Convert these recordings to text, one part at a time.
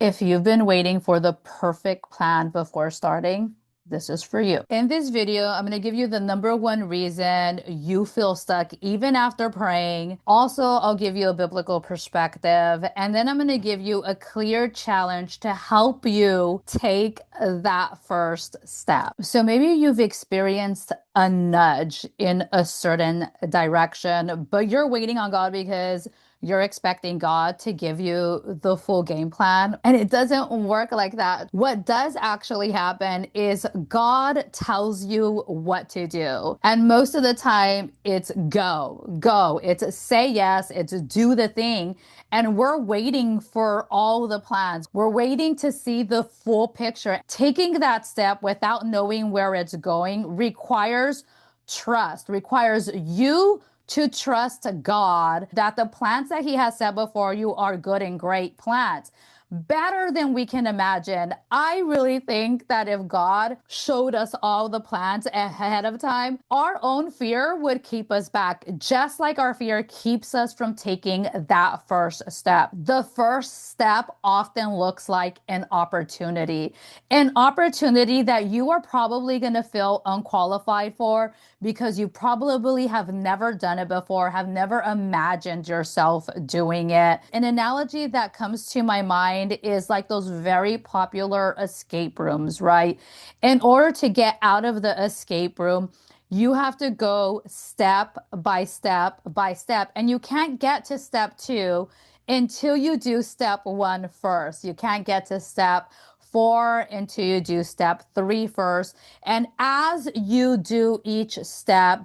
If you've been waiting for the perfect plan before starting, this is for you. In this video, I'm going to give you the number one reason you feel stuck even after praying. Also, I'll give you a biblical perspective, and then I'm going to give you a clear challenge to help you take that first step. So maybe you've experienced a nudge in a certain direction, but you're waiting on God because you're expecting God to give you the full game plan, and it doesn't work like that. What does actually happen is God tells you what to do. And most of the time, it's go, go. It's say yes, it's do the thing. And we're waiting for all the plans. We're waiting to see the full picture. Taking that step without knowing where it's going requires trust, requires you to trust God that the plans that He has set before you are good and great plans, better than we can imagine. I really think that if God showed us all the plans ahead of time, our own fear would keep us back, just like our fear keeps us from taking that first step. The first step often looks like an opportunity that you are probably going to feel unqualified for because you probably have never done it before, have never imagined yourself doing it. An analogy that comes to my mind is like those very popular escape rooms, right? In order to get out of the escape room, you have to go step by step by step, and you can't get to step two until you do step one first. You can't get to step four until you do step three first. And as you do each step,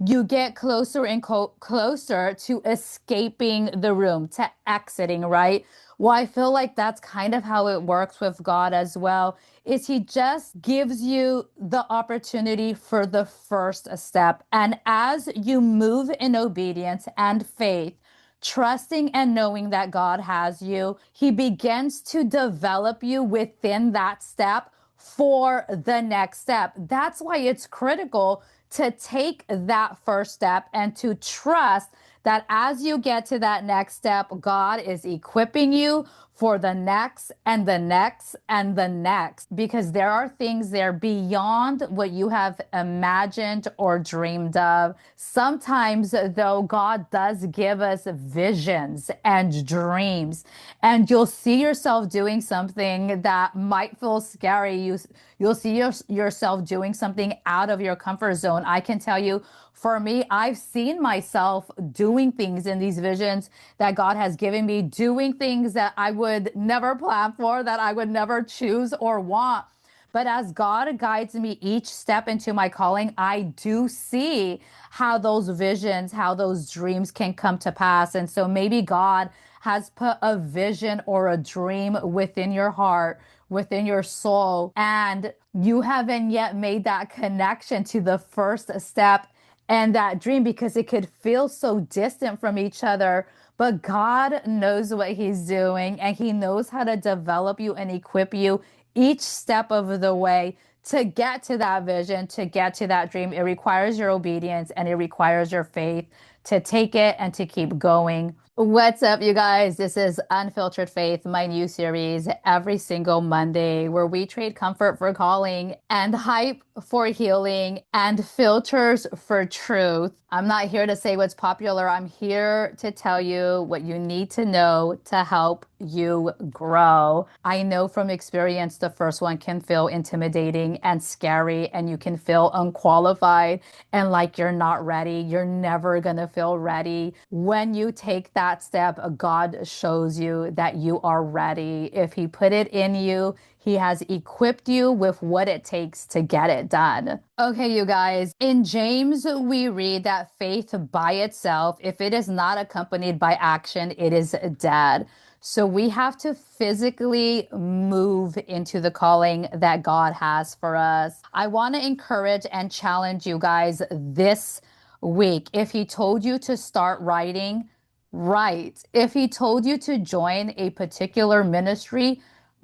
you get closer and closer to escaping the room, to exiting, right? Well, I feel like that's kind of how it works with God as well, is He just gives you the opportunity for the first step. And as you move in obedience and faith, trusting and knowing that God has you, He begins to develop you within that step for the next step. That's why it's critical to take that first step and to trust that as you get to that next step, God is equipping you for the next and the next and the next, because there are things there beyond what you have imagined or dreamed of. Sometimes, though, God does give us visions and dreams, and you'll see yourself doing something that might feel scary. You'll see yourself doing something out of your comfort zone. I can tell you, for me, I've seen myself doing things in these visions that God has given me, doing things that I would never plan for, that I would never choose or want. But as God guides me each step into my calling, I do see how those visions, how those dreams can come to pass. And so maybe God has put a vision or a dream within your heart, within your soul, and you haven't yet made that connection to the first step and that dream because it could feel so distant from each other. But God knows what He's doing, and He knows how to develop you and equip you each step of the way to get to that vision, to get to that dream. It requires your obedience and it requires your faith to take it and to keep going. What's up, you guys? This is Unfiltered Faith, my new series every single Monday, where we trade comfort for calling and hype for healing and filters for truth. I'm not here to say what's popular. I'm here to tell you what you need to know to help you grow. I know from experience the first one can feel intimidating and scary, and you can feel unqualified and like you're not ready. You're never going to feel ready. When you take that step, God shows you that you are ready. If He put it in you, He has equipped you with what it takes to get it done. Okay, you guys, in James, we read that faith by itself, if it is not accompanied by action, it is dead. So we have to physically move into the calling that God has for us. I want to encourage and challenge you guys this week. If He told you to start writing, write. If He told you to join a particular ministry,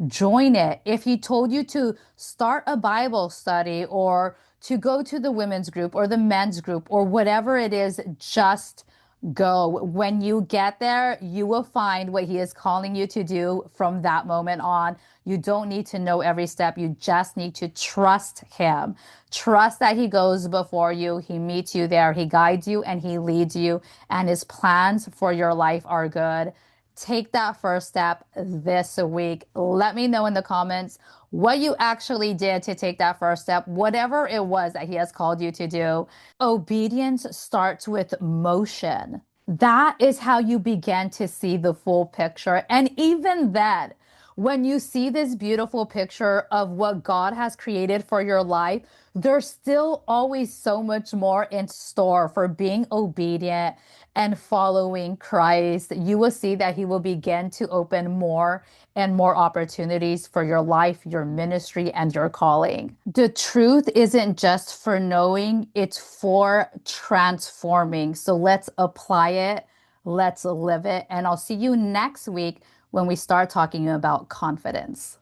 join it. If He told you to start a Bible study or to go to the women's group or the men's group or whatever it is, just Go. When you get there, you will find what he is calling you to do from that moment on. You don't need to know every step. You just need to trust him. Trust that he goes before you, he meets you there, he guides you, and he leads you, and his plans for your life are good. Take that first step this week. Let me know in the comments what you actually did to take that first step, whatever it was that he has called you to do. Obedience starts with motion. That is how you begin to see the full picture. And even then, when you see this beautiful picture of what God has created for your life, there's still always so much more in store for being obedient and following Christ. You will see that he will begin to open more and more opportunities for your life, your ministry, and your calling. The truth isn't just for knowing, it's for transforming. So let's apply it, let's live it, and I'll see you next week when we start talking about confidence.